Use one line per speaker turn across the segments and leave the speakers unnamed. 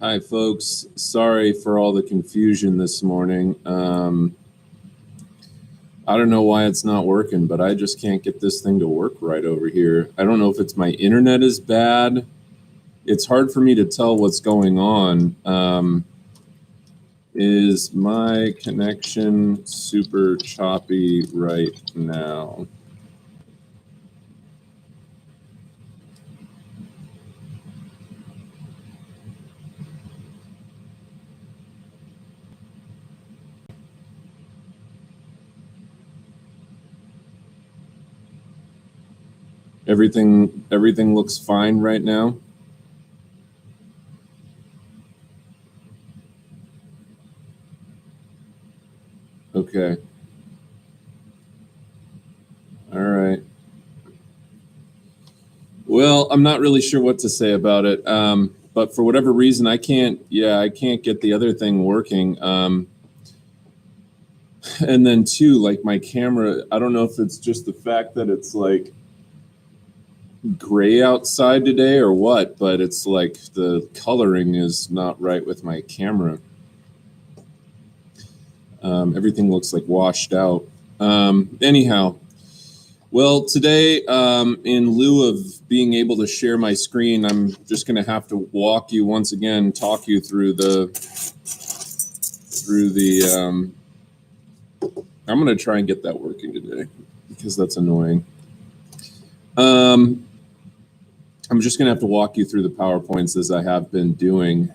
Hi, folks. Sorry for all the confusion this morning. I don't know why it's not working, but I just can't get this thing to work right over here. I don't know if it's my internet is bad. It's hard for me to tell what's going on. Is my connection super choppy right now? Everything looks fine right now. Okay. All right. Well, I'm not really sure what to say about it. But for whatever reason, I can't get the other thing working. And then too, like my camera, I don't know if it's just the fact that it's like gray outside today or what, but it's like the coloring is not right with my camera. Everything looks like washed out. Anyhow, well, today, in lieu of being able to share my screen, I'm just going to have to walk you once again, talk you through the I'm going to try and get that working today because that's annoying. I'm just going to have to walk you through the PowerPoints as I have been doing.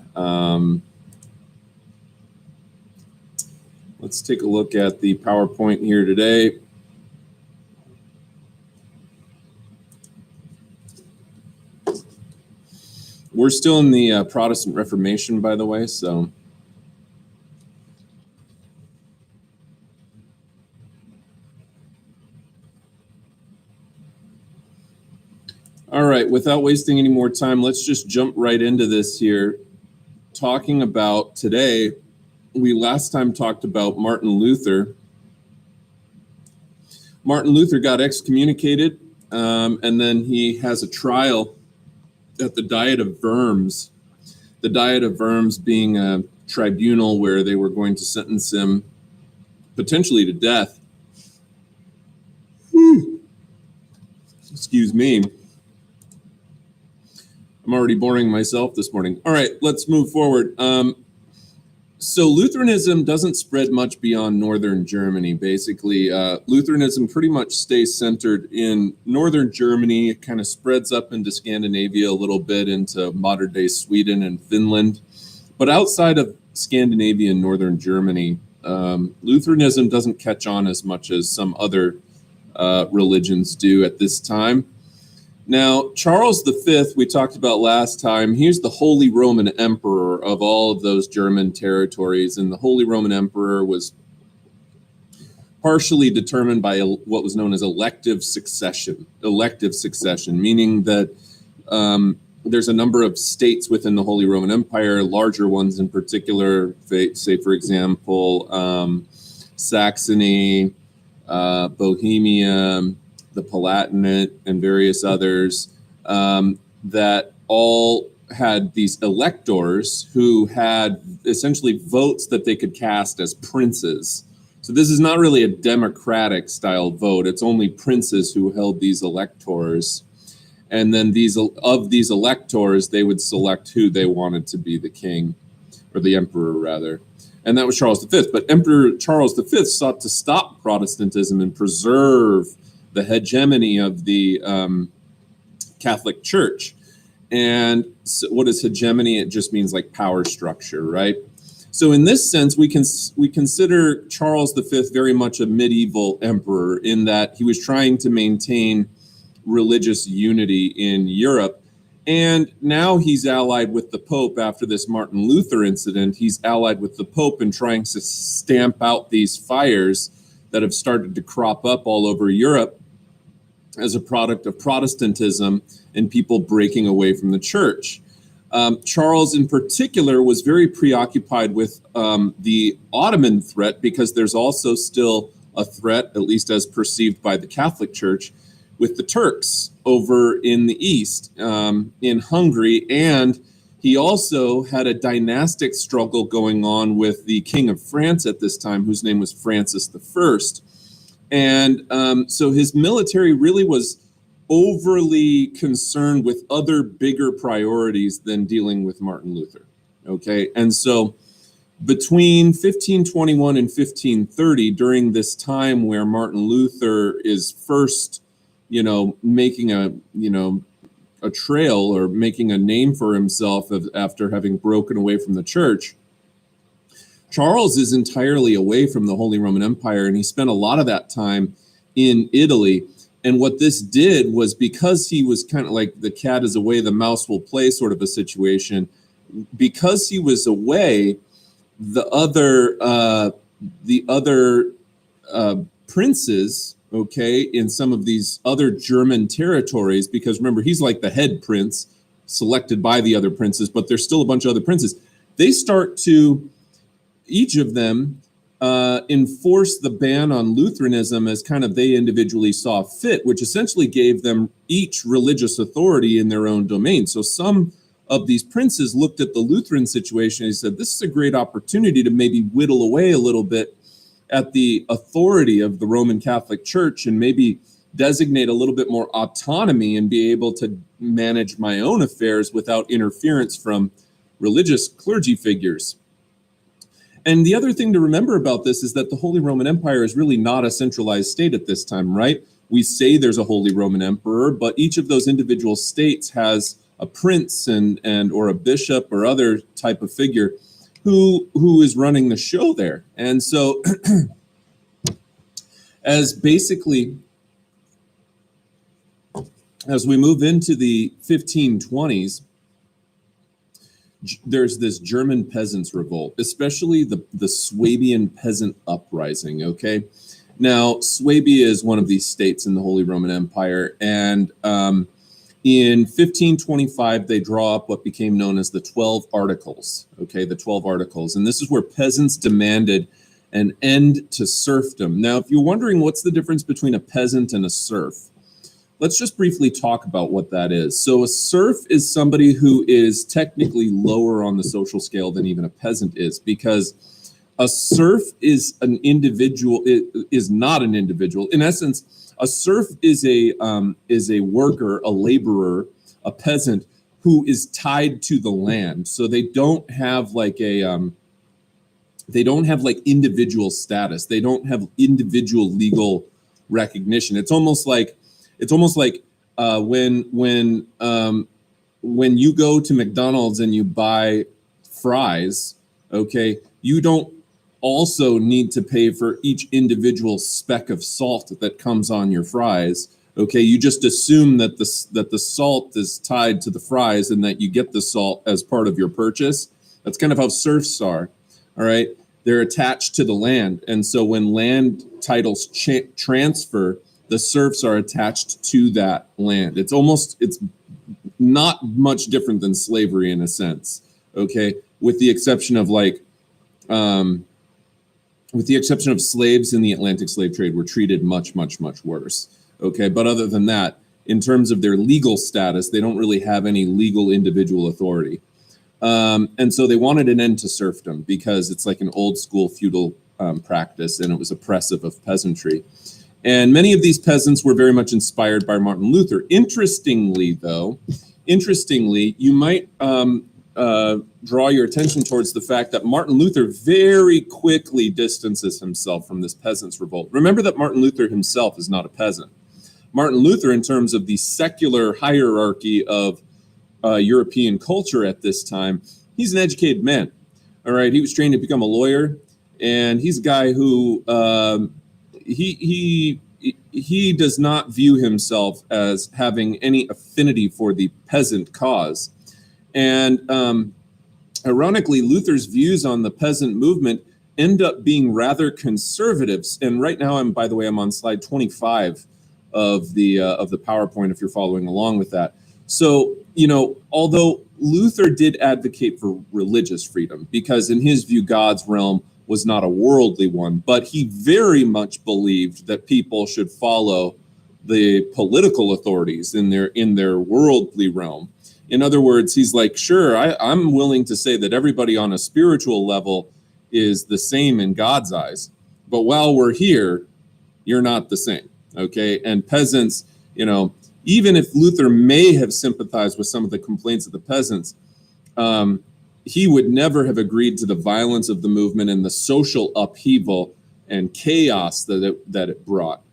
Let's take a look at the PowerPoint here today. We're still in the Protestant Reformation, by the way, so. All right, without wasting any more time, let's just jump right into this here. Talking about today, we last time talked about Martin Luther. Martin Luther got excommunicated, and then he has a trial at the Diet of Worms. The Diet of Worms being a tribunal where they were going to sentence him potentially to death. Excuse me. I'm already boring myself this morning. All right, let's move forward. So Lutheranism doesn't spread much beyond northern Germany. Basically, Lutheranism pretty much stays centered in northern Germany. It kind of spreads up into Scandinavia a little bit, into modern-day Sweden and Finland. But outside of Scandinavia and northern Germany, Lutheranism doesn't catch on as much as some other religions do at this time. Now, Charles V, we talked about last time, he's the Holy Roman Emperor of all of those German territories, and the Holy Roman Emperor was partially determined by what was known as elective succession, meaning that there's a number of states within the Holy Roman Empire, larger ones in particular, say, for example, Saxony, Bohemia, the Palatinate, and various others, that all had these electors who had essentially votes that they could cast as princes. So this is not really a democratic style vote. It's only princes who held these electors. And then these electors, they would select who they wanted to be the king, or the emperor rather. And that was Charles V. But Emperor Charles V sought to stop Protestantism and preserve the hegemony of the Catholic Church. And so what is hegemony? It just means like power structure, right? So in this sense, we consider Charles V very much a medieval emperor in that he was trying to maintain religious unity in Europe. And now he's allied with the Pope after this Martin Luther incident. He's allied with the Pope in trying to stamp out these fires that have started to crop up all over Europe as a product of Protestantism and people breaking away from the church. Charles, in particular, was very preoccupied with the Ottoman threat because there's also still a threat, at least as perceived by the Catholic Church, with the Turks over in the east, in Hungary. And He also had a dynastic struggle going on with the King of France at this time, whose name was Francis I. And so his military really was overly concerned with other bigger priorities than dealing with Martin Luther. Okay, and so between 1521 and 1530, during this time where Martin Luther is first, making a trail or making a name for himself after having broken away from the church, Charles is entirely away from the Holy Roman Empire, and he spent a lot of that time in Italy. And what this did was, because he was kind of like the cat is away, the mouse will play sort of a situation, because he was away, the other princes, okay, in some of these other German territories, because remember, he's like the head prince selected by the other princes, but there's still a bunch of other princes. They start to, each of them, enforce the ban on Lutheranism as kind of they individually saw fit, which essentially gave them each religious authority in their own domain. So some of these princes looked at the Lutheran situation and said, this is a great opportunity to maybe whittle away a little bit at the authority of the Roman Catholic Church and maybe designate a little bit more autonomy and be able to manage my own affairs without interference from religious clergy figures. And the other thing to remember about this is that the Holy Roman Empire is really not a centralized state at this time, right? We say there's a Holy Roman Emperor, but each of those individual states has a prince and or a bishop or other type of figure who is running the show there. And so as we move into the 1520s, there's this German peasants revolt, especially the Swabian peasant uprising, okay? Now, Swabia is one of these states in the Holy Roman Empire, and in 1525, they draw up what became known as the 12 Articles, okay, the 12 Articles, and this is where peasants demanded an end to serfdom. Now, if you're wondering what's the difference between a peasant and a serf, let's just briefly talk about what that is. So a serf is somebody who is technically lower on the social scale than even a peasant is, because a serf is an individual, is not an individual. In essence, a serf is a worker, a laborer, a peasant who is tied to the land. So they don't have like individual status. They don't have individual legal recognition. It's almost like when you go to McDonald's and you buy fries, okay, you don't also need to pay for each individual speck of salt that comes on your fries. Okay, you just assume that the salt is tied to the fries and that you get the salt as part of your purchase. That's kind of how serfs are. All right, they're attached to the land, and so when land titles transfer, the serfs are attached to that land. It's not much different than slavery in a sense, okay? With the exception of slaves in the Atlantic slave trade were treated much, much, much worse, okay? But other than that, in terms of their legal status, they don't really have any legal individual authority. And so they wanted an end to serfdom because it's like an old school feudal practice, and it was oppressive of peasantry. And many of these peasants were very much inspired by Martin Luther. Interestingly, you might draw your attention towards the fact that Martin Luther very quickly distances himself from this peasants' revolt. Remember that Martin Luther himself is not a peasant. Martin Luther, in terms of the secular hierarchy of European culture at this time, he's an educated man. All right, he was trained to become a lawyer, and he's a guy who he does not view himself as having any affinity for the peasant cause. And ironically, Luther's views on the peasant movement end up being rather conservative. And right now, I'm on slide 25 of the PowerPoint, if you're following along with that. So, although Luther did advocate for religious freedom, because in his view, God's realm was not a worldly one, but he very much believed that people should follow the political authorities in their worldly realm. In other words, he's like, sure, I'm willing to say that everybody on a spiritual level is the same in God's eyes. But while we're here, you're not the same, okay? And peasants, even if Luther may have sympathized with some of the complaints of the peasants, he would never have agreed to the violence of the movement and the social upheaval and chaos that it brought.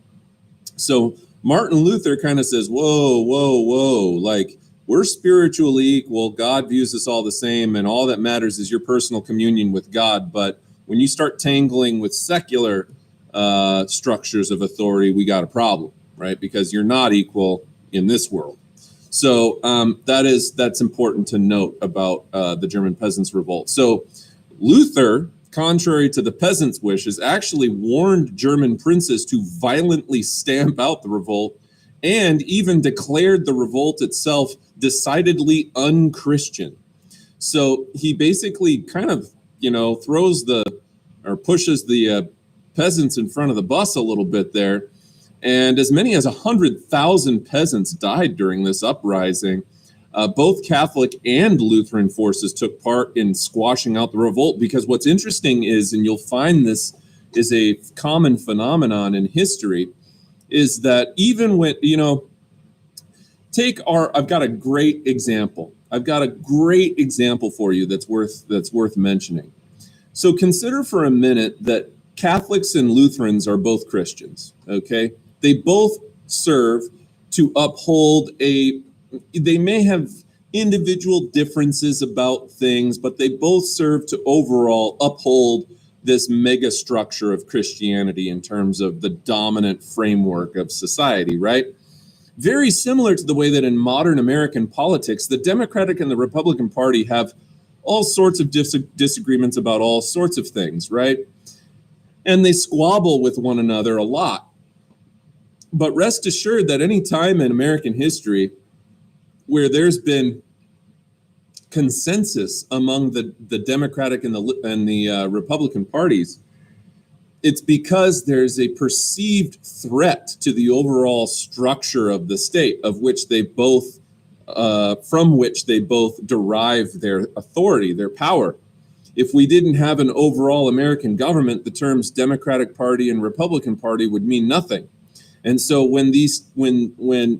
So Martin Luther kind of says, whoa, like, we're spiritually equal. God views us all the same, and all that matters is your personal communion with God. But when you start tangling with secular structures of authority, we got a problem, right? Because you're not equal in this world. So that's important to note about the German peasants' revolt. So Luther, contrary to the peasants' wishes, actually warned German princes to violently stamp out the revolt, and even declared the revolt itself decidedly unchristian. So he basically kind of, pushes the peasants in front of the bus a little bit there. And as many as 100,000 peasants died during this uprising. Both Catholic and Lutheran forces took part in squashing out the revolt, because what's interesting is, and you'll find this is a common phenomenon in history, is that even when, I've got a great example. I've got a great example for you that's worth mentioning. So consider for a minute that Catholics and Lutherans are both Christians, okay? They both serve to uphold they may have individual differences about things, but they both serve to overall uphold this mega structure of Christianity in terms of the dominant framework of society, right? Very similar to the way that in modern American politics, the Democratic and the Republican Party have all sorts of disagreements about all sorts of things, right? And they squabble with one another a lot. But rest assured that any time in American history where there's been consensus among the Democratic and the Republican parties, it's because there's a perceived threat to the overall structure of the state, from which they both derive their authority, their power. If we didn't have an overall American government, the terms Democratic Party and Republican Party would mean nothing. And so when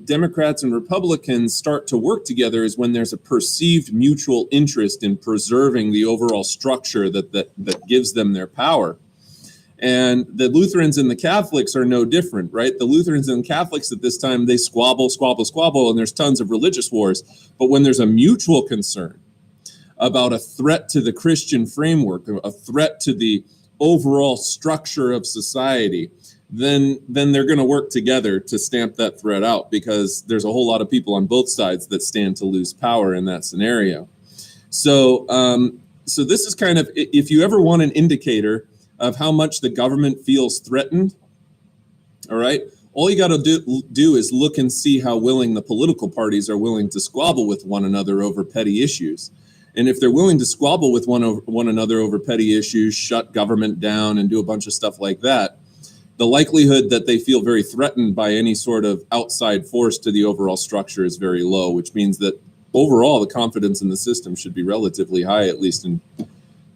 Democrats and Republicans start to work together is when there's a perceived mutual interest in preserving the overall structure that gives them their power. And the Lutherans and the Catholics are no different, right? The Lutherans and Catholics at this time, they squabble, and there's tons of religious wars. But when there's a mutual concern about a threat to the Christian framework, a threat to the overall structure of society, then they're going to work together to stamp that threat out, because there's a whole lot of people on both sides that stand to lose power in that scenario. So this is kind of, if you ever want an indicator of how much the government feels threatened, all right, all you got to do is look and see how willing the political parties are willing to squabble with one another over petty issues. And if they're willing to squabble with one another over petty issues, shut government down and do a bunch of stuff like that, the likelihood that they feel very threatened by any sort of outside force to the overall structure is very low, which means that overall the confidence in the system should be relatively high, at least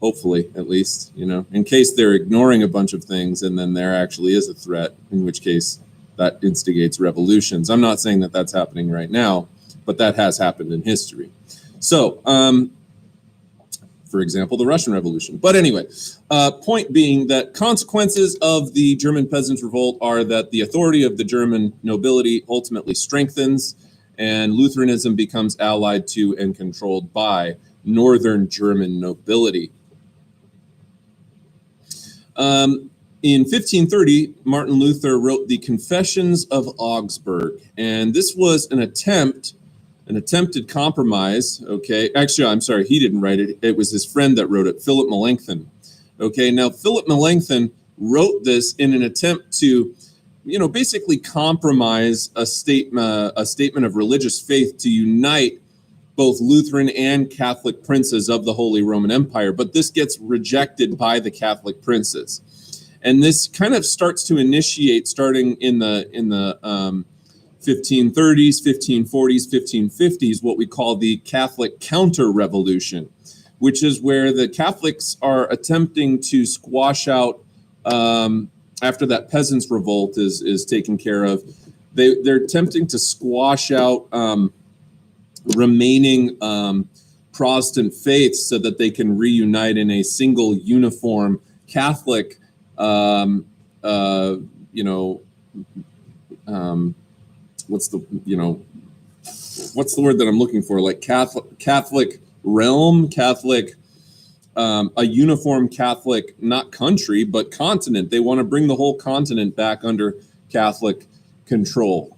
hopefully, at least, in case they're ignoring a bunch of things and then there actually is a threat, in which case that instigates revolutions. I'm not saying that that's happening right now, but that has happened in history. So, for example, the Russian Revolution. But anyway, point being that consequences of the German Peasants' Revolt are that the authority of the German nobility ultimately strengthens, and Lutheranism becomes allied to and controlled by Northern German nobility. In 1530, Martin Luther wrote the Confessions of Augsburg, and this was an attempted compromise, okay? Actually, I'm sorry, he didn't write it. It was his friend that wrote it, Philip Melanchthon. Okay, now Philip Melanchthon wrote this in an attempt to, basically compromise a statement of religious faith to unite both Lutheran and Catholic princes of the Holy Roman Empire, but this gets rejected by the Catholic princes. And this kind of starts to initiate, starting in the 1530s, 1540s, 1550s, what we call the Catholic counter-revolution, which is where the Catholics are attempting to squash out, after that peasants' revolt is taken care of, they're attempting to squash out remaining Protestant faiths so that they can reunite in a single uniform Catholic, what's the word that I'm looking for? Like Catholic realm, Catholic, a uniform Catholic, not country, but continent. They want to bring the whole continent back under Catholic control.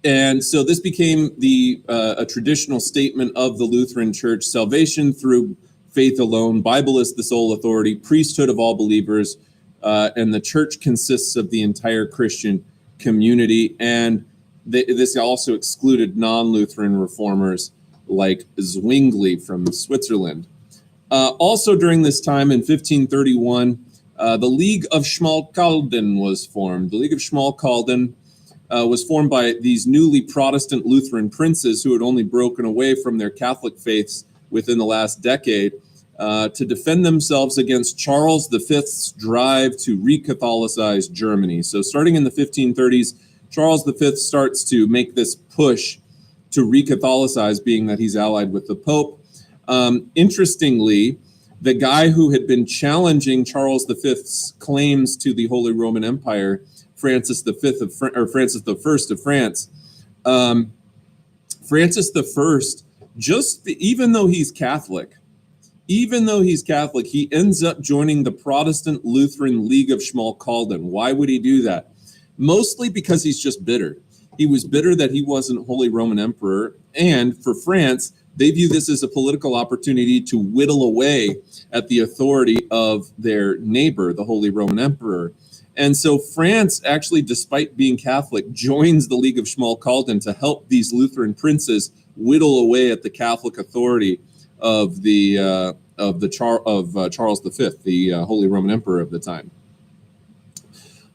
And so this became a traditional statement of the Lutheran Church: salvation through faith alone, Bible is the sole authority, priesthood of all believers, and the church consists of the entire Christian community. And this also excluded non-Lutheran reformers like Zwingli from Switzerland. Also during this time in 1531, the League of Schmalkalden was formed. The League of Schmalkalden was formed by these newly Protestant Lutheran princes who had only broken away from their Catholic faiths within the last decade, to defend themselves against Charles V's drive to re-Catholicize Germany. So starting in the 1530s, Charles V starts to make this push to re-Catholicize, being that he's allied with the Pope. Interestingly, the guy who had been challenging Charles V's claims to the Holy Roman Empire, Francis I of France, Francis I, even though he's Catholic, he ends up joining the Protestant Lutheran League of Schmalkalden. Why would he do that? Mostly because he's just bitter. He was bitter that he wasn't Holy Roman Emperor, and for France, they view this as a political opportunity to whittle away at the authority of their neighbor, the Holy Roman Emperor. And so France, actually, despite being Catholic, joins the League of Schmalkalden to help these Lutheran princes whittle away at the Catholic authority of Charles V, the Holy Roman Emperor of the time.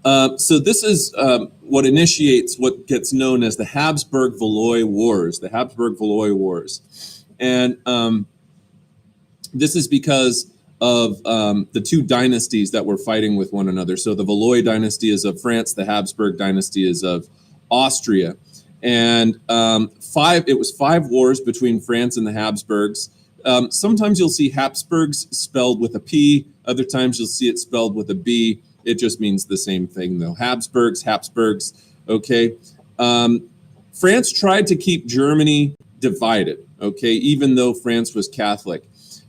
So this is what initiates what gets known as the Habsburg-Valois Wars. The Habsburg-Valois Wars, and this is because of the two dynasties that were fighting with one another. So the Valois dynasty is of France, the Habsburg dynasty is of Austria, and it was 5 wars between France and the Habsburgs. Sometimes you'll see Habsburgs spelled with a P, other times you'll see it spelled with a B. It just means the same thing, though. Habsburgs, okay? France tried to keep Germany divided, okay, even though France was Catholic.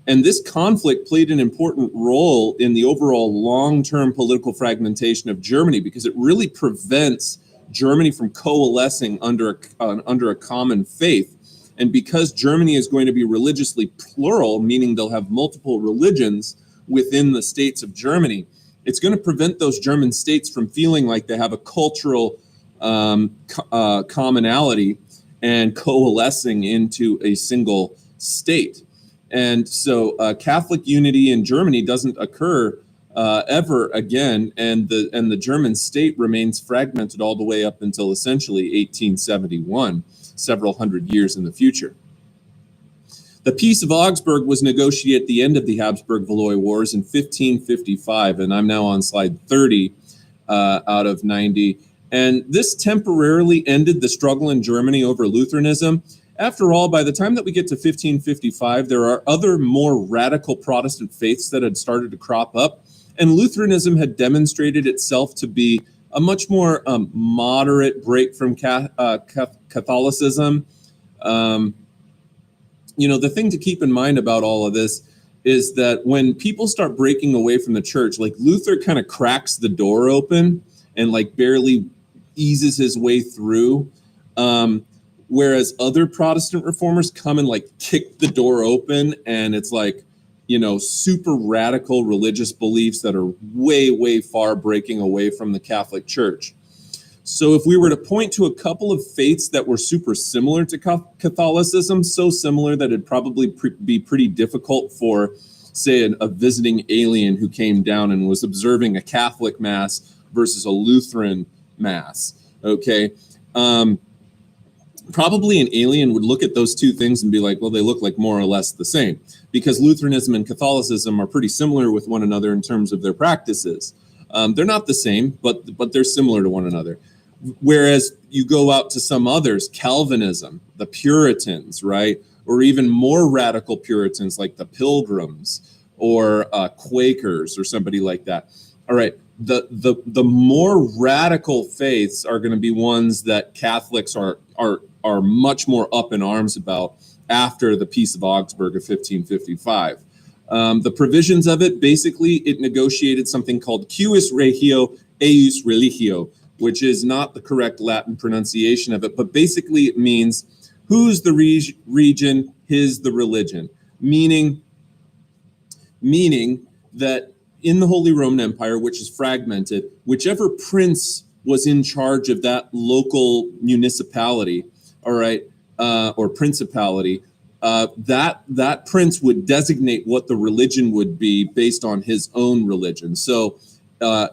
And this conflict played an important role in the overall long-term political fragmentation of Germany, because it really prevents Germany from coalescing under a common faith. And because Germany is going to be religiously plural, meaning they'll have multiple religions within the states of Germany, it's going to prevent those German states from feeling like they have a cultural commonality and coalescing into a single state. And so Catholic unity in Germany doesn't occur ever again, and the German state remains fragmented all the way up until essentially 1871, several hundred years in the future. The Peace of Augsburg was negotiated at the end of the Habsburg-Valois Wars in 1555, and I'm now on slide 30 out of 90. And this temporarily ended the struggle in Germany over Lutheranism. After all, by the time that we get to 1555, there are other more radical Protestant faiths that had started to crop up, and Lutheranism had demonstrated itself to be a much more moderate break from Catholicism. The thing to keep in mind about all of this is that when people start breaking away from the church, like Luther kind of cracks the door open and like barely eases his way through, whereas other Protestant reformers come and like kick the door open, and it's like, super radical religious beliefs that are way, way far breaking away from the Catholic Church. So if we were to point to a couple of faiths that were super similar to Catholicism, so similar that it'd probably be pretty difficult for, say, a visiting alien who came down and was observing a Catholic Mass versus a Lutheran Mass. Okay. Probably an alien would look at those two things and be like, well, they look like more or less the same, because Lutheranism and Catholicism are pretty similar with one another in terms of their practices. They're not the same, but they're similar to one another. Whereas you go out to some others, Calvinism, the Puritans, right? Or even more radical Puritans like the Pilgrims or Quakers or somebody like that. All right. The more radical faiths are going to be ones that Catholics are much more up in arms about after the Peace of Augsburg of 1555. The provisions of it, basically, it negotiated something called cuius regio, eius religio, which is not the correct Latin pronunciation of it, but basically it means who's the region, his the religion, meaning that in the Holy Roman Empire, which is fragmented, whichever prince was in charge of that local municipality, all right, or principality, that prince would designate what the religion would be based on his own religion. So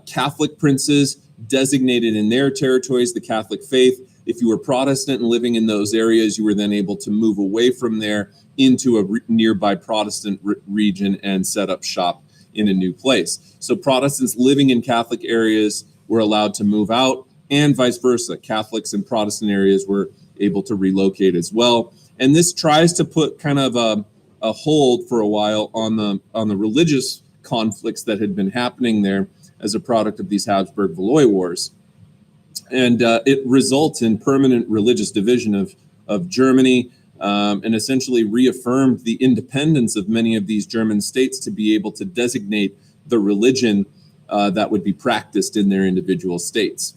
Catholic princes designated in their territories the Catholic faith. If you were Protestant and living in those areas, you were then able to move away from there into a nearby Protestant region and set up shop in a new place. So Protestants living in Catholic areas were allowed to move out, and vice versa. Catholics in Protestant areas were able to relocate as well. And this tries to put kind of a hold for a while on the religious conflicts that had been happening there as a product of these Habsburg-Valois wars. And it results in permanent religious division of Germany, and essentially reaffirmed the independence of many of these German states to be able to designate the religion that would be practiced in their individual states.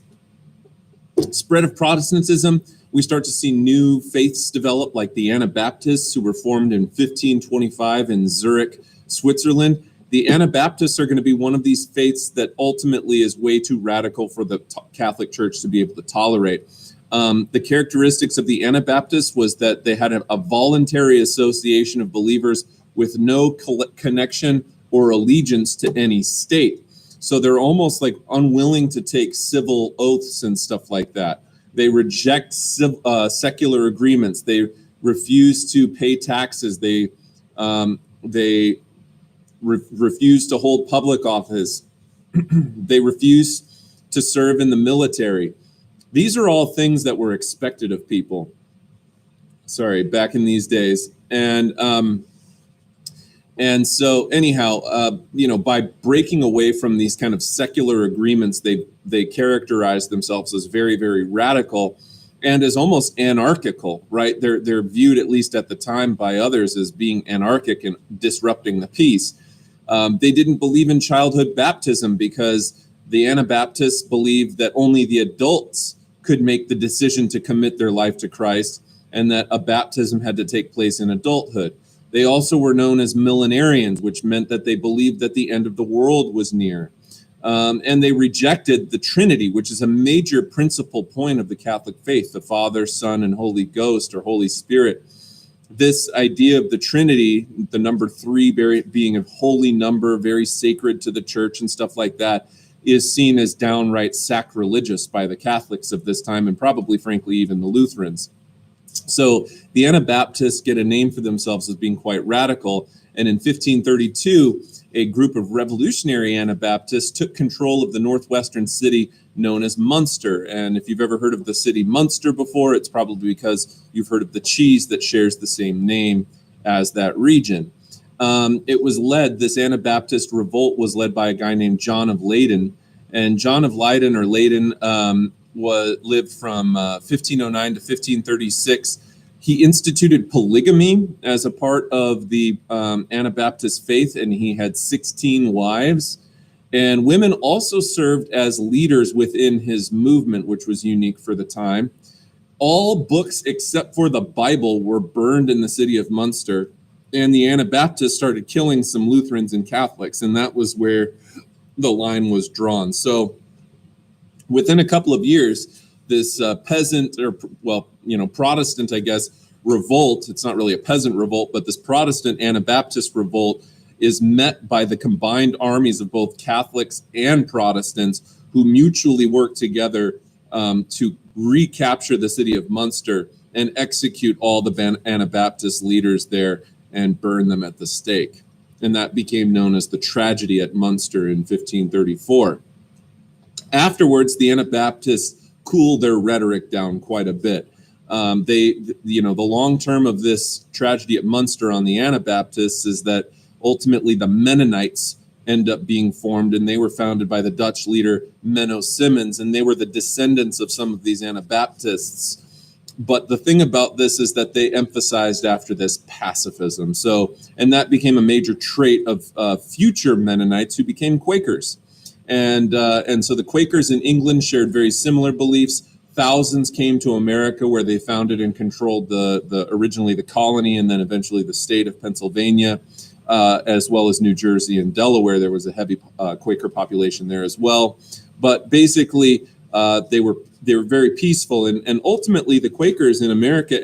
Spread of Protestantism, we start to see new faiths develop, like the Anabaptists, who were formed in 1525 in Zurich, Switzerland. The Anabaptists are going to be one of these faiths that ultimately is way too radical for the Catholic Church to be able to tolerate. The characteristics of the Anabaptists was that they had a voluntary association of believers with no connection or allegiance to any state. So they're almost like unwilling to take civil oaths and stuff like that. They reject secular agreements. They refuse to pay taxes. They refuse to hold public office. They refuse to serve in the military. These are all things that were expected of people. Back in these days. And so anyhow, by breaking away from these kind of secular agreements, they characterize themselves as very, very radical and as almost anarchical, right? They're viewed, at least at the time by others, as being anarchic and disrupting the peace. They didn't believe in childhood baptism because the Anabaptists believed that only the adults could make the decision to commit their life to Christ, and that a baptism had to take place in adulthood. They also were known as millenarians, which meant that they believed that the end of the world was near. And they rejected the Trinity, which is a major principal point of the Catholic faith, the Father, Son, and Holy Ghost, or Holy Spirit. This idea of the Trinity, the number 3 being a holy number, very sacred to the church and stuff like that, is seen as downright sacrilegious by the Catholics of this time, and probably, frankly, even the Lutherans. So the Anabaptists get a name for themselves as being quite radical. And in 1532, a group of revolutionary Anabaptists took control of the northwestern city known as Munster. And if you've ever heard of the city Munster before, it's probably because you've heard of the cheese that shares the same name as that region. This Anabaptist revolt was led by a guy named John of Leyden. And John of Leyden, or Leyden, lived from 1509 to 1536. He instituted polygamy as a part of the Anabaptist faith, and he had 16 wives. And women also served as leaders within his movement, which was unique for the time. All books except for the Bible were burned in the city of Munster, and the Anabaptists started killing some Lutherans and Catholics, and that was where the line was drawn. So within a couple of years, this Protestant, I guess, revolt, it's not really a peasant revolt, but this Protestant Anabaptist revolt is met by the combined armies of both Catholics and Protestants, who mutually work together to recapture the city of Munster and execute all the Anabaptist leaders there and burn them at the stake. And that became known as the tragedy at Munster in 1534. Afterwards, the Anabaptists cooled their rhetoric down quite a bit. The long term of this tragedy at Munster on the Anabaptists is that ultimately the Mennonites end up being formed, and they were founded by the Dutch leader Menno Simons, and they were the descendants of some of these Anabaptists. But the thing about this is that they emphasized after this pacifism. And that became a major trait of future Mennonites who became Quakers. And so the Quakers in England shared very similar beliefs. Thousands came to America, where they founded and controlled originally the colony and then eventually the state of Pennsylvania, as well as New Jersey and Delaware. There was a heavy Quaker population there as well. But basically, they were very peaceful, and ultimately the Quakers in America